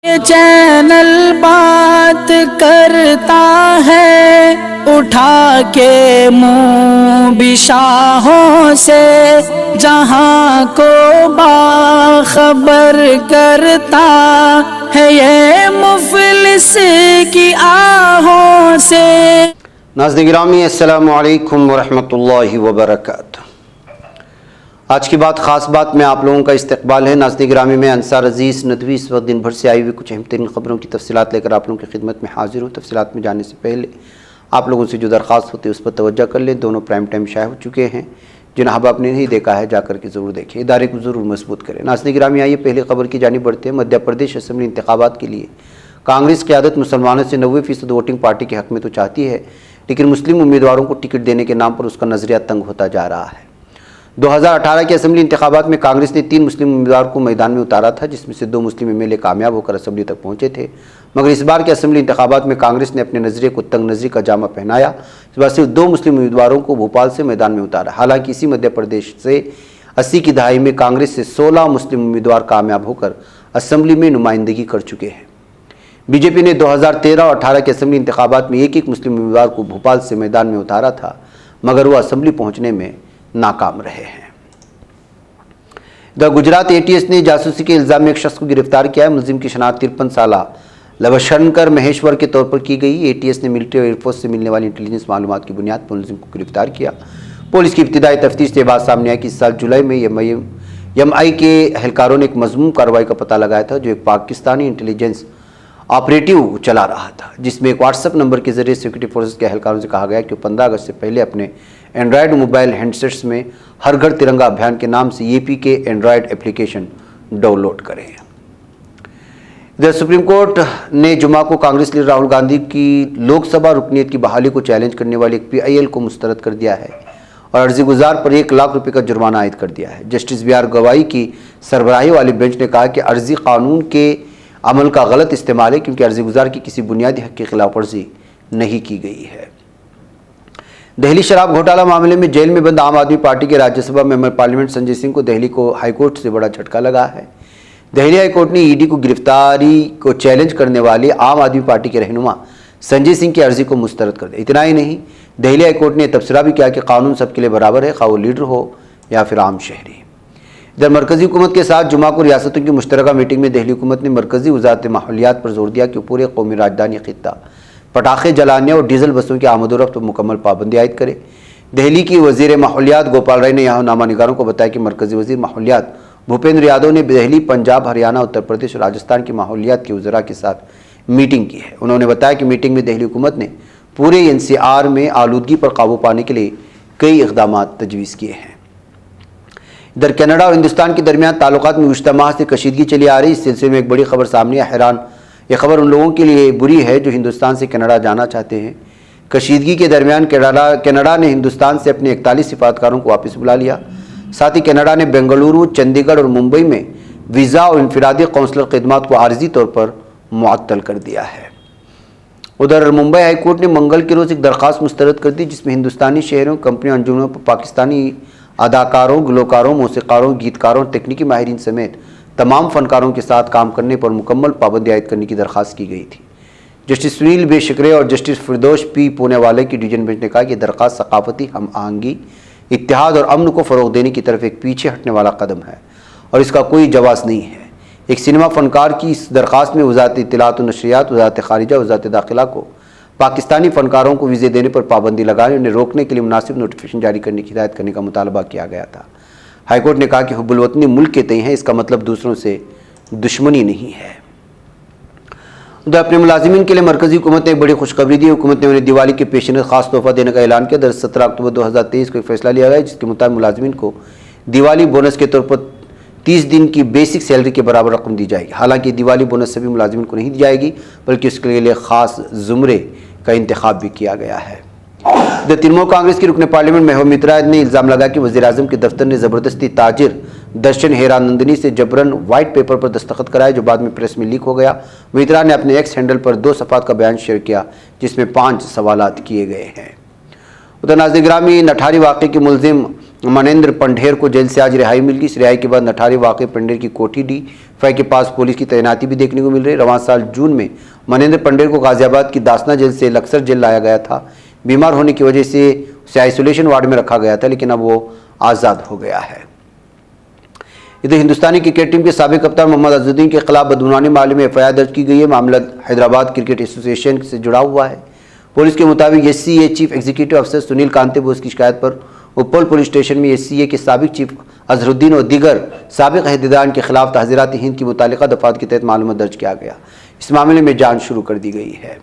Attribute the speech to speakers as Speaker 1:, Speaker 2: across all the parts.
Speaker 1: Channel بات کرتا ہے اٹھا کے منہ بشاہوں سے، جہاں کو باخبر کرتا ہے یہ مفلس کی آہوں سے۔
Speaker 2: ناظرین گرامی، السلام علیکم ورحمۃ اللہ وبرکاتہ۔ آج کی بات خاص بات میں آپ لوگوں کا استقبال ہے۔ ناظرین گرامی، میں انصار عزیز ندوی اس وقت دن بھر سے آئی ہوئی کچھ اہم ترین خبروں کی تفصیلات لے کر آپ لوگوں کی خدمت میں حاضر ہوں۔ تفصیلات میں جانے سے پہلے آپ لوگوں سے جو درخواست ہوتی ہے اس پر توجہ کر لیں۔ دونوں پرائم ٹائم شائع ہو چکے ہیں، جن احباب نے نہیں دیکھا ہے جا کر کے ضرور دیکھیں، ادارے کو ضرور مضبوط کریں۔ ناظرین گرامی، آئیے پہلی خبر کی جانب بڑھتے ہیں۔ مدھیہ پردیش اسمبلی انتخابات کے لیے کانگریس قیادت مسلمانوں سے 90% ووٹنگ پارٹی کے حق میں تو چاہتی ہے، لیکن مسلم امیدواروں کو ٹکٹ دینے کے نام پر اس کا نظریہ تنگ ہوتا جا رہا ہے۔ 2018 کے اسمبلی انتخابات میں کانگریس نے 3 مسلم امیدوار کو میدان میں اتارا تھا، جس میں سے 2 مسلم ایم ایل اے کامیاب ہو کر اسمبلی تک پہنچے تھے، مگر اس بار کے اسمبلی انتخابات میں کانگریس نے اپنے نظریے کو تنگ نظری کا جامہ پہنایا، اس بار صرف 2 مسلم امیدواروں کو بھوپال سے میدان میں اتارا۔ حالانکہ اسی مدھیہ پردیش سے 80 کی دہائی میں کانگریس سے 16 مسلم امیدوار کامیاب ہو کر اسمبلی میں نمائندگی کر چکے ہیں۔ بی جے پی نے 2013 اور 18 کے اسمبلی انتخابات میں ایک مسلم امیدوار کو بھوپال سے میدان میں اتارا تھا، مگر وہ اسمبلی پہنچنے میں ناکام رہے ہیں۔ گجرات اے ٹی ایس نے جاسوسی کے الزام میں ایک شخص کو گرفتار کیا ہے۔ ملزم کی شناخت 53 سالہ لوشنکر مہیشور کے طور پر کی گئی۔ اے ٹی ایس نے ملٹری اور ایئر فورس سے ملنے والی انٹیلیجنس معلومات کی بنیاد پر ملزم کو گرفتار کیا۔ پولیس کی ابتدائی تفتیش سے یہ بات سامنے آئی کہ اس سال جولائی میں ایم آئی کے اہلکاروں نے ایک مذموم کارروائی کا پتہ لگایا تھا، جو ایک پاکستانی انٹیلیجنس آپریٹو چلا رہا تھا، جس میں ایک واٹس ایپ نمبر کے ذریعے سیکورٹی فورسز کے اہلکاروں سے کہا گیا کہ وہ 15 اگست سے پہلے اپنے اینڈرائڈ موبائل ہینڈسیٹس میں ہر گھر ترنگا ابھیان کے نام سے اے پی کے اینڈرائڈ اپلیکیشن ڈاؤن لوڈ کریں۔ ادھر سپریم کورٹ نے جمعہ کو کانگریس لیڈر راہل گاندھی کی لوک سبھا رکنیت کی بحالی کو چیلنج کرنے والے ایک پی آئی ایل کو مسترد کر دیا ہے اور عرضی گزار پر 1 لاکھ روپے کا جرمانہ عائد کر دیا ہے۔ جسٹس بی آر گوائی کی سربراہی والی بینچ نے کہا کہ عرضی قانون کے عمل کا غلط استعمال ہے، کیونکہ عرضی گزار کی کسی بنیادی حق کی خلاف ورزی نہیں کی گئی ہے۔ دہلی شراب گھوٹالہ معاملے میں جیل میں بند عام آدمی پارٹی کے راجیہ سبھا ممبر پارلیمنٹ سنجے سنگھ کو دہلی کو ہائی کورٹ سے بڑا جھٹکا لگا ہے۔ دہلی ہائی کورٹ نے ای ڈی کو گرفتاری کو چیلنج کرنے والے عام آدمی پارٹی کے رہنما سنجے سنگھ کی عرضی کو مسترد کر دیا۔ اتنا ہی نہیں، دہلی ہائی کورٹ نے یہ تبصرہ بھی کیا کہ قانون سب کے لیے برابر ہے، خواہ وہ لیڈر ہو یا پھر عام شہری۔ ادھر مرکزی حکومت کے ساتھ جمعہ کو ریاستوں کی مشترکہ میٹنگ میں دہلی حکومت نے مرکزی وزارت ماحولیات پر زور دیا کہ وہ پورے قومی راجدھانی خطہ پٹاخے جلانے اور ڈیزل بسوں کی آمد و رفت پر مکمل پابندی عائد کرے۔ دہلی کی وزیر ماحولیات گوپال رائے نے یہاں نامہ نگاروں کو بتایا کہ مرکزی وزیر ماحولیات بھوپیندر یادو نے دہلی، پنجاب، ہریانہ، اتر پردیش اور راجستھان کی ماحولیات کے وزراء کے ساتھ میٹنگ کی ہے۔ انہوں نے بتایا کہ میٹنگ میں دہلی حکومت نے پورے این سی آر میں آلودگی پر قابو پانے کے لیے کئی اقدامات تجویز کیے ہیں۔ ادھر کینیڈا اور ہندوستان کے درمیان تعلقات میں گزشتہ ماہ سے کشیدگی چلی آ رہی۔ اس سلسلے میں ایک بڑی خبر سامنے ہے۔ حیران یہ خبر ان لوگوں کے لیے بری ہے جو ہندوستان سے کینیڈا جانا چاہتے ہیں۔ کشیدگی کے درمیان کینیڈا نے ہندوستان سے اپنے 41 سفارتکاروں کو واپس بلا لیا۔ ساتھ ہی کینیڈا نے بنگلورو، چنڈی گڑھ اور ممبئی میں ویزا اور انفرادی قونصلر خدمات کو عارضی طور پر معطل کر دیا ہے۔ ادھر ممبئی ہائی کورٹ نے منگل کے روز ایک درخواست مسترد کر دی، جس میں ہندوستانی شہریوں، کمپنیوں، انجمنوں پر پاکستانی اداکاروں، گلوکاروں، موسیقاروں، گیتکاروں اور تکنیکی ماہرین سمیت تمام فنکاروں کے ساتھ کام کرنے پر مکمل پابندی عائد کرنے کی درخواست کی گئی تھی۔ جسٹس سنیل بے شکرے اور جسٹس فردوس پی پونے والے کی ڈویژن بینچ نے کہا کہ یہ درخواست ثقافتی ہم آہنگی، اتحاد اور امن کو فروغ دینے کی طرف ایک پیچھے ہٹنے والا قدم ہے اور اس کا کوئی جواز نہیں ہے۔ ایک سینما فنکار کی اس درخواست میں وزارت اطلاعات و نشریات، وزارت خارجہ، وزارت داخلہ کو پاکستانی فنکاروں کو ویزے دینے پر پابندی لگانے اور انہیں روکنے کے لیے مناسب نوٹیفیکیشن جاری کرنے کی ہدایت کرنے کا مطالبہ کیا گیا تھا۔ ہائی کورٹ نے کہا کہ حب الوطنی ملک کے تئیں ہے، اس کا مطلب دوسروں سے دشمنی نہیں ہے۔ ادھر اپنے ملازمین کے لیے مرکزی حکومت نے ایک بڑی خوشخبری دی۔ حکومت نے انہیں دیوالی کے پیش نظر خاص تحفہ دینے کا اعلان کیا۔ 17 اکتوبر 2023 کو ایک فیصلہ لیا گیا جس کے مطابق ملازمین کو دیوالی بونس کے طور پر 30 دن کی بیسک سیلری کے برابر رقم دی جائے گی۔ حالانکہ دیوالی بونس سبھی ملازمین کو نہیں دی جائے گی، بلکہ اس کے لیے خاص زمرے کا انتخاب بھی کیا گیا ہے۔ ترنمول کانگریس کی رکن پارلیمنٹ مہوا مترا نے الزام لگایا کہ وزیر اعظم کے دفتر نے زبردستی تاجر درشن ہیرانندنی سے جبرن وائٹ پیپر پر دستخط کرائے، جو بعد میں پریس میں لیک ہو گیا۔ مترا نے اپنے ایکس ہینڈل پر 2 صفحات کا بیان شیئر کیا جس میں 5 سوالات کیے گئے ہیں۔ ادھر ناظرین گرامی، نٹھاری واقعے کے ملزم منیندر پنڈھیر کو جیل سے آج رہائی مل گئی۔ اس رہائی کے بعد نٹھاری واقع پنڈھیر کی کوٹھی ڈی فائی کے پاس پولیس کی تعیناتی بھی دیکھنے کو مل رہی ہے۔ رواں سال جون میں منیندر پنڈھیر کو غازی آباد کی داسنا جیل سے لکسر جیل لایا گیا تھا۔ بیمار ہونے کی وجہ سے اسے آئسولیشن وارڈ میں رکھا گیا تھا، لیکن اب وہ آزاد ہو گیا ہے۔ ادھر ہندوستانی کرکٹ ٹیم کے سابق کپتان محمد عزیزالدین کے خلاف بدعنوانی معاملے میں ایف آئی آر درج کی گئی ہے۔ معاملہ حیدرآباد کرکٹ ایسوسی ایشن سے جڑا ہوا ہے۔ پولیس کے مطابق ایس سی اے چیف ایگزیکٹو افسر سنیل کانتے بوس کی شکایت پر اپول پولیس اسٹیشن میں ایس سی اے کے سابق چیف اظہرالدین اور دیگر سابق عہدیداران کے خلاف تحذیرات ہند کی متعلقہ دفعات کے تحت معلومات درج کیا گیا۔ اس معاملے میں جانچ شروع کر دی گئی ہے۔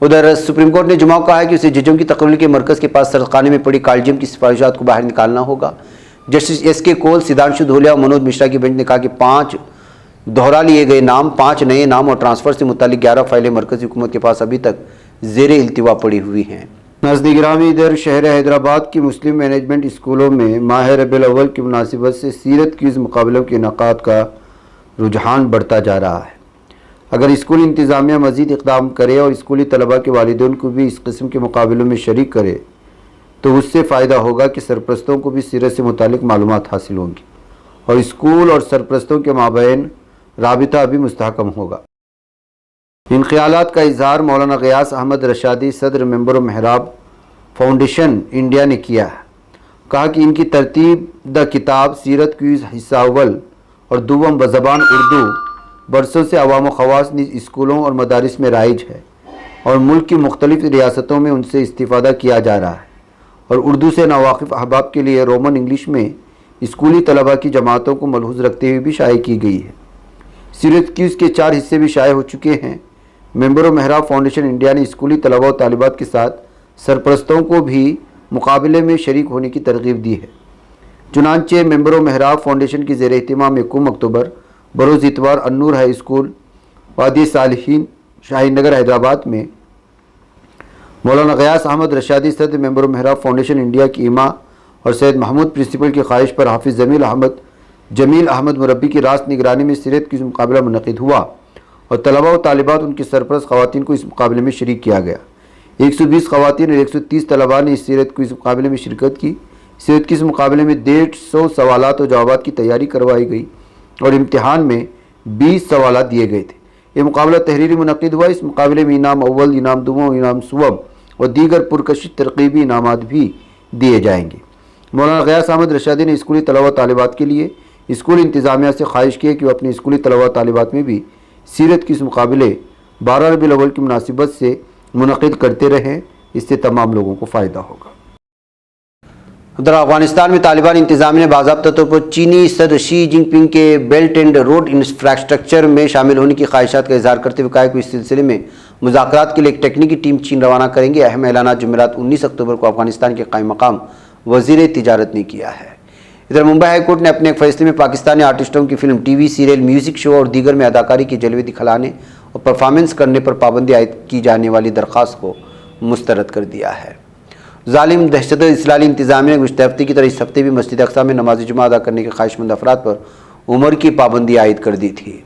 Speaker 2: ادھر سپریم کورٹ نے جمعہ کو کہا ہے کہ اسے ججوں کی تقرری کے مرکز کے پاس سردخانے میں پڑی کالجیم کی سفارشات کو باہر نکالنا ہوگا۔ جسٹس ایس کے کول، سدھانشو دھولیا اور منوج مشرا کی بینچ نے کہا کہ 5 دہرا لیے گئے نام، 5 نئے نام اور ٹرانسفر سے متعلق 11 فائلیں مرکزی حکومت کے پاس ابھی تک زیر التوا پڑی ہوئی ہیں۔ ناظرین گرامی، ادھر شہر حیدرآباد کی مسلم مینجمنٹ اسکولوں میں ماہ ربیع الاول کی مناسبت سے سیرت کوئز مقابلوں کے انعقاد کا رجحان بڑھتا جا رہا ہے۔ اگر اسکول انتظامیہ مزید اقدام کرے اور اسکولی طلباء کے والدین کو بھی اس قسم کے مقابلوں میں شریک کرے تو اس سے فائدہ ہوگا کہ سرپرستوں کو بھی سیرت سے متعلق معلومات حاصل ہوں گی اور اسکول اور سرپرستوں کے مابین رابطہ بھی مستحکم ہوگا۔ ان خیالات کا اظہار مولانا غیاث احمد رشادی، صدر ممبر محراب فاؤنڈیشن انڈیا نے کیا ہے۔ کہا کہ ان کی ترتیب دا کتاب سیرت کوئز حصہ اول اور دوم بزبان اردو برسوں سے عوام و خواص نیز اسکولوں اور مدارس میں رائج ہے اور ملک کی مختلف ریاستوں میں ان سے استفادہ کیا جا رہا ہے، اور اردو سے ناواقف احباب کے لیے رومن انگلش میں اسکولی طلباء کی جماعتوں کو ملحوظ رکھتے ہوئے بھی شائع کی گئی ہے۔ سیرت کوئز کے 4 حصے بھی شائع ہو چکے ہیں۔ ممبر محراب فاؤنڈیشن انڈیا نے اسکولی طلباء و طالبات کے ساتھ سرپرستوں کو بھی مقابلے میں شریک ہونے کی ترغیب دی ہے۔ چنانچہ ممبر محراب فاؤنڈیشن کی زیر اہتمام 1 اکتوبر بروز اتوار النور ہائی اسکول، وادی صالحین، شاہین نگر، حیدرآباد میں مولانا غیاث احمد رشادی، صدر ممبر محراب فاؤنڈیشن انڈیا کی ایما اور سید محمود پرنسپل کی خواہش پر حافظ جمیل احمد مربی کی راست نگرانی میں سیرت کوئز مقابلہ منعقد ہوا اور طلباء و طالبات ان کی سرپرست خواتین کو اس مقابلے میں شریک کیا گیا۔ 120 خواتین اور 130 طلباء نے اس سیرت کوئز مقابلے میں شرکت کی۔ سیرت کوئز مقابلے میں 150 سوالات و جوابات کی تیاری کروائی گئی اور امتحان میں 20 سوالات دیے گئے تھے۔ یہ مقابلہ تحریری منعقد ہوا۔ اس مقابلے میں انعام اول، انعام دوم، انعام سوم اور دیگر پرکشش ترغیبی انعامات بھی دیے جائیں گے۔ مولانا غیاث احمد رشادی نے اسکولی طلباء و طالبات کے لیے اسکول انتظامیہ سے خواہش کی ہے کہ وہ اپنے اسکولی طلباء و طالبات میں بھی سیرت کے اس مقابلے 12 ربیع الاول کی مناسبت سے منعقد کرتے رہیں، اس سے تمام لوگوں کو فائدہ ہوگا۔ ادھر افغانستان میں طالبان انتظامیہ نے باضابطہ طور پر چینی صدر شی جن پنگ کے بیلٹ اینڈ روڈ انفراسٹرکچر میں شامل ہونے کی خواہشات کا اظہار کرتے ہوئے کہا کہ اس سلسلے میں مذاکرات کے لیے ایک ٹیکنیکی ٹیم چین روانہ کریں گے۔ اہم اعلانات جمعرات 19 اکتوبر کو افغانستان کے قائم مقام وزیر تجارت نے کیا ہے۔ ادھر ممبئی ہائی کورٹ نے اپنے ایک فیصلے میں پاکستانی آرٹسٹوں کی film, TV serial, music show اور دیگر میں اداکاری کے جلوے دکھلانے اور پرفارمنس کرنے پر پابندی عائد کی جانے والی درخواست کو مسترد کر دیا ہے۔ ظالم دہشت گرد اسرائیلی انتظامیہ نے گزشتہ ہفتے کی طرح اس ہفتے بھی مسجد اقصی میں نماز جمعہ ادا کرنے کے خواہش مند افراد پر عمر کی پابندی عائد کر دی تھی۔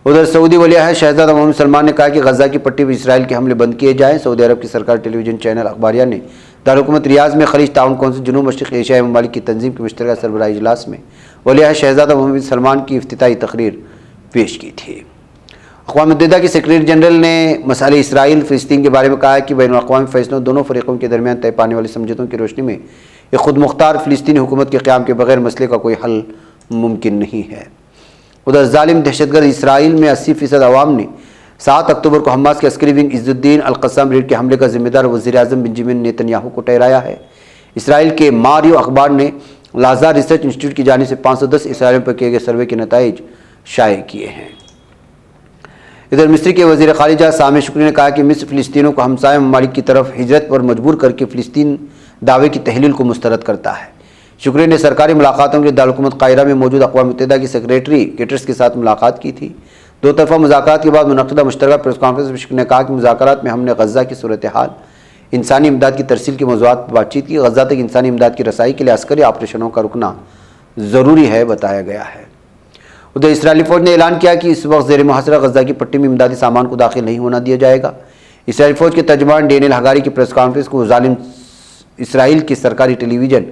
Speaker 2: ادھر سعودی ولی عہد شہزادہ محمد بن سلمان نے کہا کہ غزہ کی پٹی پر اسرائیل کے حملے بند کیے جائیں۔ سعودی عرب کی سرکاری ٹیلی ویژن چینل اخباریہ نے دارالحکومت ریاض میں خلیج تعاون کونسل جنوب مشرق ایشیائی ممالک کی تنظیم کے مشترکہ سربراہی اجلاس میں ولی عہد شہزادہ محمد بن سلمان کی افتتاحی تقریر پیش کی تھی۔ اقوام متحدہ کے سیکریٹری جنرل نے مسئلہ اسرائیل فلسطین کے بارے میں کہا ہے کہ بین الاقوامی فیصلوں دونوں فریقوں کے درمیان طے پانے والے سمجھوتوں کی روشنی میں ایک خود مختار فلسطینی حکومت کے قیام کے بغیر مسئلے کا کوئی حل ممکن نہیں ہے۔ ادھر ظالم دہشت گرد اسرائیل میں 80% عوام نے 7 اکتوبر کو حماس کے عسکری ونگ عز الدین القسام ریڈ کے حملے کا ذمہ دار وزیر اعظم بنجامن نیتن یاہو کو ٹھہرایا ہے۔ اسرائیل کے ماریو اخبار نے لازار ریسرچ انسٹی ٹیوٹ کی جانب سے 510 اسرائیلیوں پر کیے گئے سروے کے نتائج شائع کیے ہیں۔ ادھر مصر کے وزیر خارجہ سامح شکری نے کہا کہ مصر فلسطینیوں کو ہمسایہ ممالک کی طرف ہجرت پر مجبور کر کے فلسطین دعوے کی تحلیل کو مسترد کرتا ہے۔ شکری نے سرکاری ملاقاتوں کے لیے دارالحکومت قاہرہ میں موجود اقوام متحدہ کی سیکریٹری گیٹرس کے ساتھ ملاقات کی تھی۔ 2 طرفہ مذاکرات کے بعد منعقدہ مشترکہ پریس کانفرنس میں شکری نے کہا کہ مذاکرات میں ہم نے غزہ کی صورتحال، انسانی امداد کی ترسیل کے موضوعات پر بات چیت کی۔ غزہ تک انسانی امداد کی رسائی کے لیے عسکری آپریشنوں کا رکنا ضروری ہے بتایا گیا ہے۔ ادھر اسرائیلی فوج نے اعلان کیا کہ اس وقت زیر محاصرہ غزہ کی پٹی میں امدادی سامان کو داخل نہیں ہونا دیا جائے گا۔ اسرائیلی فوج کے ترجمان ڈینیل ہگاری کی پریس کانفرنس کو ظالم اسرائیل کی سرکاری ٹیلی ویژن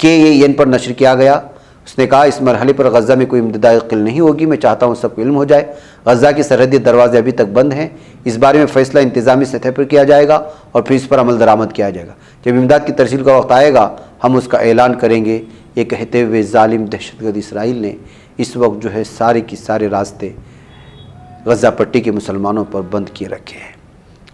Speaker 2: KAN پر نشر کیا گیا۔ اس نے کہا اس مرحلے پر غزہ میں کوئی امداد قل نہیں ہوگی، میں چاہتا ہوں سب کو علم ہو جائے غزہ کے سرحدی دروازے ابھی تک بند ہیں، اس بارے میں فیصلہ انتظامی سطح پر کیا جائے گا اور پھر اس پر عمل درآمد کیا جائے گا، جب امداد کی ترسیل کا وقت آئے گا ہم اس کا اعلان کریں گے۔ یہ کہتے ہوئے ظالم دہشت گرد اسرائیل نے اس وقت جو ہے سارے کی سارے راستے غزہ پٹی کے مسلمانوں پر بند کیے رکھے ہیں۔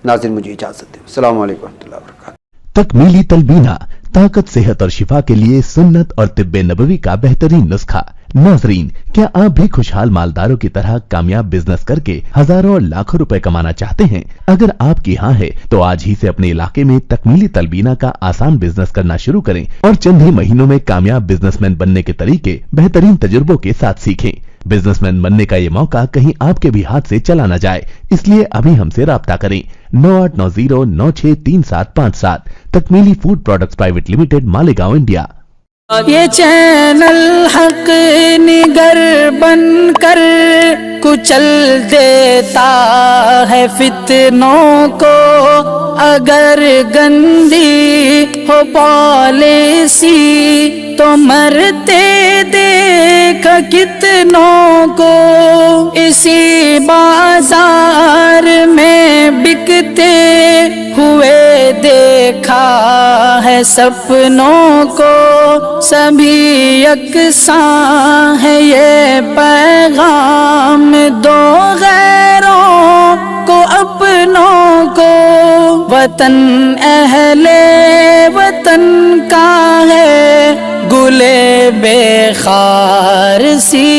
Speaker 2: ناظرین مجھے اجازت دیں، السلام علیکم ورحمۃ اللہ وبرکاتہ۔
Speaker 3: تکمیلی تلبینہ، طاقت، صحت اور شفا کے لیے سنت اور طب نبوی کا بہترین نسخہ۔ ناظرین، کیا آپ بھی خوشحال مالداروں کی طرح کامیاب بزنس کر کے ہزاروں اور لاکھوں روپے کمانا چاہتے ہیں؟ اگر آپ کی ہاں ہے تو آج ہی سے اپنے علاقے میں تکمیلی تلبینہ کا آسان بزنس کرنا شروع کریں اور چند ہی مہینوں میں کامیاب بزنس مین بننے کے طریقے بہترین تجربوں کے ساتھ سیکھیں۔ بزنس مین بننے کا یہ موقع کہیں آپ کے بھی ہاتھ سے چلا نہ جائے، اس لیے ابھی ہم سے رابطہ کریں۔ 9890963757 Takmeeli food products private limited, Malegaon, India.
Speaker 1: یہ چینل حق نگر بن کر کچل دیتا ہے فتنوں کو، اگر گندی ہو پالیسی تو مرتے دیکھ کتنوں کو، اسی بازار میں بکتے ہوئے دیکھا ہے سپنوں کو، سبھی یکساں ہے یہ پیغام دو غیروں کو اپنوں کو، وطن اہل وطن کا ہے گلے بے خار سی